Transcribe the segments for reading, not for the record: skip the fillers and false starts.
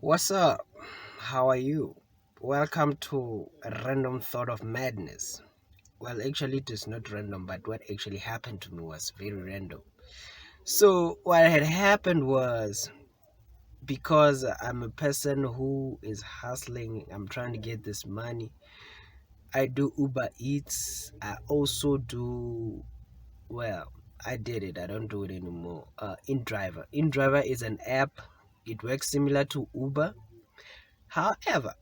What's up? How are you? Welcome to a random thought of madness. Well, actually, it is not random, but what actually happened to me was very random. So, what had happened was because I'm a person who is hustling, I'm trying to get this money. I do Uber Eats. I also do, well, I did it. I don't do it anymore. InDriver. InDriver is an app, it works similar to Uber. However,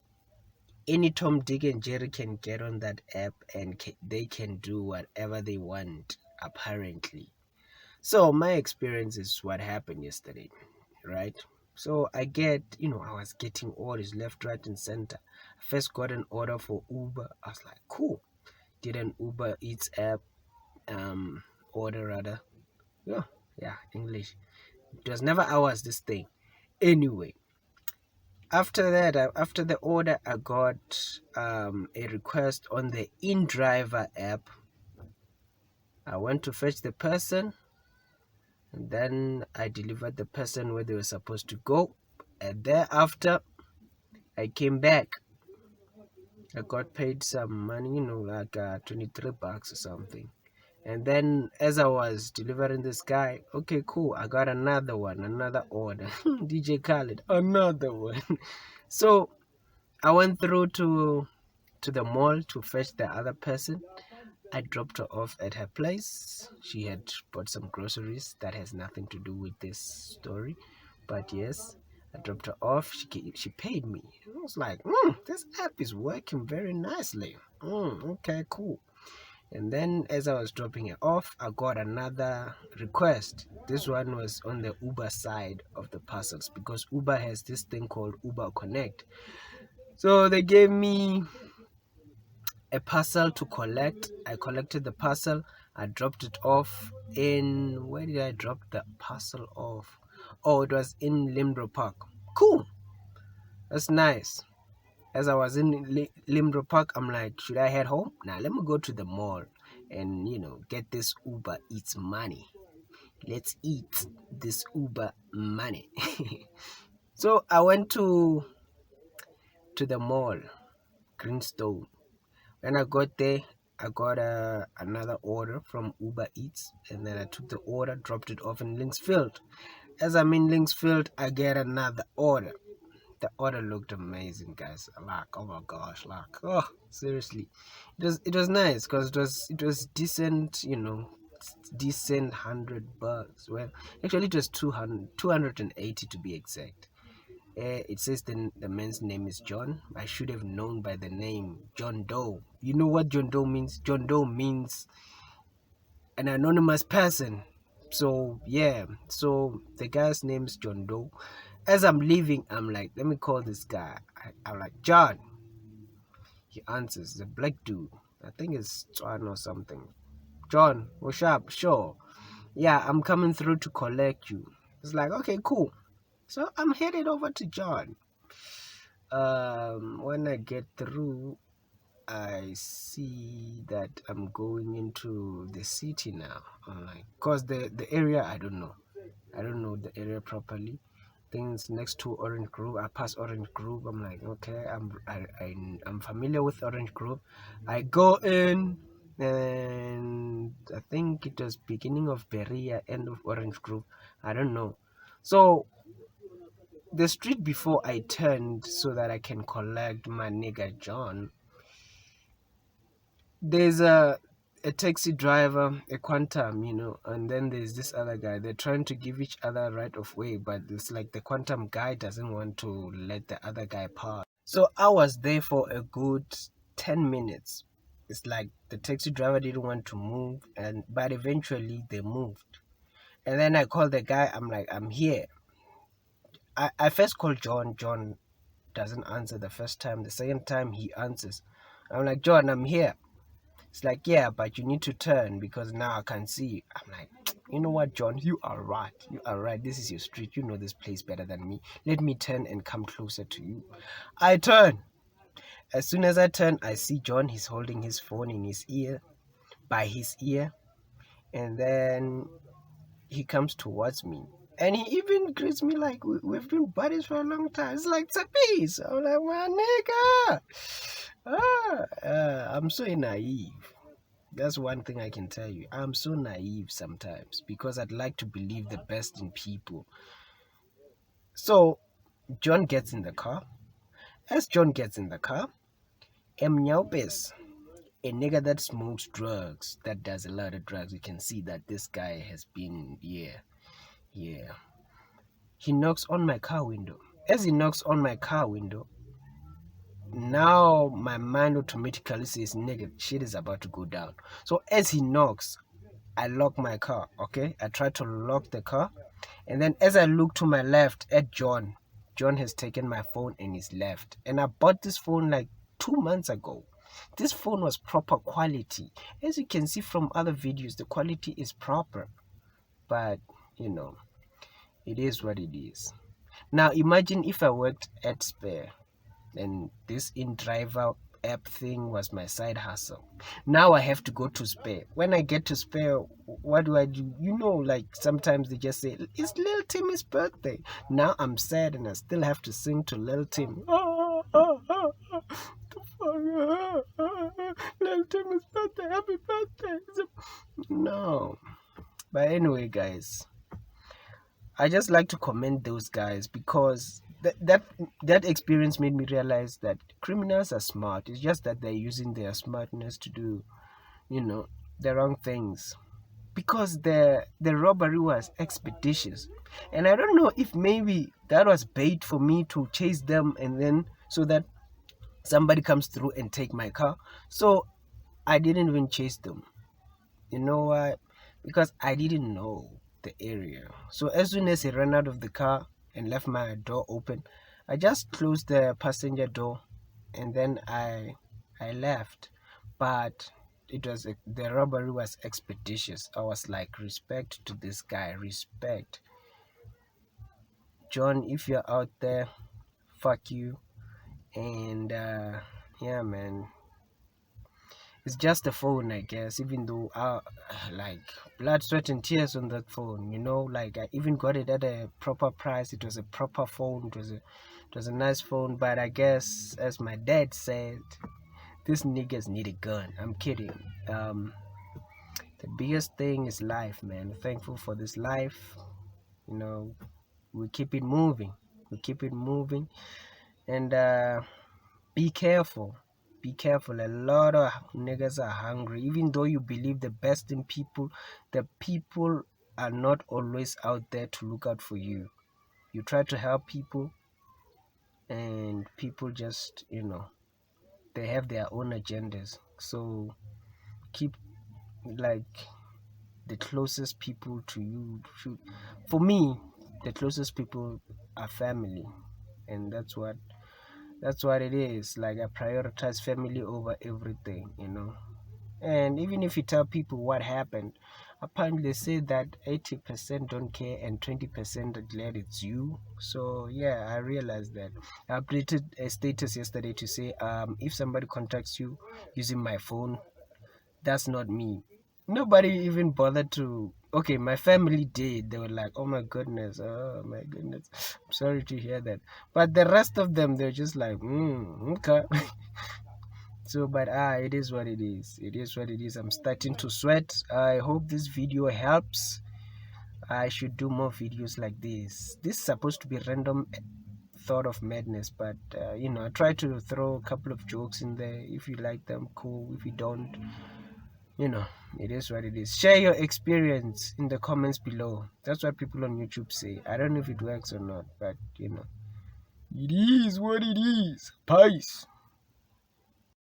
any Tom, Dick, and Jerry can get on that app and they can do whatever they want, apparently. So, my experience is what happened yesterday, right? So, I was getting orders left, right, and center. I first got an order for Uber. I was like, cool. Did an Uber Eats app order rather. Yeah, yeah, English. It was never ours, this thing. Anyway, after that, after the order, I got a request on the InDriver app. I went to fetch the person, and then I delivered the person where they were supposed to go. And thereafter, I came back. I got paid some money, like 23 bucks or something. And then as I was delivering this guy, okay, cool, I got another one, another order. DJ Khaled, another one. So I went through to the mall to fetch the other person. I dropped her off at her place. She had bought some groceries that has nothing to do with this story, but yes, I dropped her off. She paid me. I was like, this app is working very nicely. Okay, cool. And then as I was dropping her off, I got another request. This one was on the Uber side of the parcels because Uber has this thing called Uber Connect. So they gave me a parcel to collect. I collected the parcel. I dropped it off in, where did I drop the parcel off? Oh, it was in Limdro Park. Cool. That's nice. As I was in Limdro Park, I'm like, should I head home? Nah, let me go to the mall and get this Uber Eats money. Let's eat this Uber money. So I went to the mall, Greenstone. When I got there, I got another order from Uber Eats, and then I took the order, dropped it off in Linksfield. As I'm in Linksfield, I get another order. The order looked amazing, guys. Like, oh my gosh, like, oh, seriously, it was nice because it was decent, decent 100 bucks. Well, actually, it was 280 to be exact. It says the man's name is John. I should have known by the name John Doe. You know what John Doe means? John Doe means an anonymous person. So yeah, so the guy's name is John Doe. As I'm leaving, I'm like, let me call this guy. I'm like, John. He answers, the black dude. I think it's John or something. John, what's up? Sure. Yeah, I'm coming through to collect you. It's like, okay, cool. So I'm headed over to John. When I get through, I see that I'm going into the city now. I'm like, cause the area I don't know the area properly. Things next to Orange Grove. I pass Orange Grove. I'm like, okay, I'm familiar with Orange Grove. I go in, and I think it was beginning of Berea, end of Orange Grove. I don't know. So the street before I turned so that I can collect my nigga John, there's a taxi driver, a quantum, and then there's this other guy. They're trying to give each other right of way, but it's like the quantum guy doesn't want to let the other guy pass. So I was there for a good 10 minutes. It's like the taxi driver didn't want to move, but eventually they moved. And then I called the guy. I'm like, I'm here. I first called John. John doesn't answer the first time. The second time he answers. I'm like, John, I'm here. It's like, yeah, but you need to turn because now I can see you. I'm like, you know what, John? You are right. You are right. This is your street. You know this place better than me. Let me turn and come closer to you. I turn. As soon as I turn, I see John. He's holding his phone in his ear, by his ear. And then he comes towards me. And he even greets me like we've been buddies for a long time. It's like, it's a peace. I'm like, my nigga. I'm so naive. That's one thing I can tell you. I'm so naive sometimes because I'd like to believe the best in people. So John gets in the car. As John gets in the car, Mnyaupes, a nigga that smokes drugs, that does a lot of drugs. You can see that this guy has been, yeah. He knocks on my car window. As he knocks on my car window, now my mind automatically says, nigga, shit is about to go down. So as he knocks, I lock my car, okay? I try to lock the car. And then as I look to my left at John, John has taken my phone and he's left. And I bought this phone like 2 months ago. This phone was proper quality. As you can see from other videos, the quality is proper. But, you know, it is what it is. Now imagine if I worked at Spare and this InDriver app thing was my side hustle. Now I have to go to Spare. When I get to Spare, what do I do? You know, like sometimes they just say, it's Lil Timmy's birthday. Now I'm sad and I still have to sing to Lil Tim. Lil Timmy's birthday, happy birthday. No. But anyway, guys, I just like to commend those guys because that experience made me realize that criminals are smart. It's just that they're using their smartness to do, you know, the wrong things. Because the robbery was expeditious, and I don't know if maybe that was bait for me to chase them, and then so that somebody comes through and take my car. So I didn't even chase them. You know why? Because I didn't know the area. So as soon as he ran out of the car and left my door open, I just closed the passenger door and then I left. But the robbery was expeditious. I was like, respect to this guy, respect. John, if you're out there, fuck you. And yeah, man, it's just a phone, I guess, even though like blood, sweat and tears on that phone, you know, like I even got it at a proper price. It was a proper phone. It was a nice phone. But I guess, as my dad said, these niggas need a gun. I'm kidding. The biggest thing is life, man. Thankful for this life. You know, we keep it moving. And be careful. Be careful. A lot of niggas are hungry. Even though you believe the best in people, the people are not always out there to look out for you. You try to help people and people just, you know, they have their own agendas. So keep, like, the closest people to you for me, the closest people are family, and that's what it is. Like, I prioritize family over everything, you know. And even if you tell people what happened, apparently they say that 80% don't care and 20% are glad it's you. So yeah, I realized that. I updated a status yesterday to say, if somebody contacts you using my phone, that's not me. Nobody even bothered to. Okay, my family did. They were like, oh my goodness, I'm sorry to hear that. But the rest of them, they're just like, okay. So, but it is what it is. It is what it is. I'm starting to sweat. I hope this video helps. I should do more videos like this. This is supposed to be random thought of madness, but you know, I try to throw a couple of jokes in there. If you like them, cool. If you don't, you know, it is what it is. Share your experience in the comments below. That's what people on YouTube say. I don't know if it works or not, but you know, it is what it is. Peace.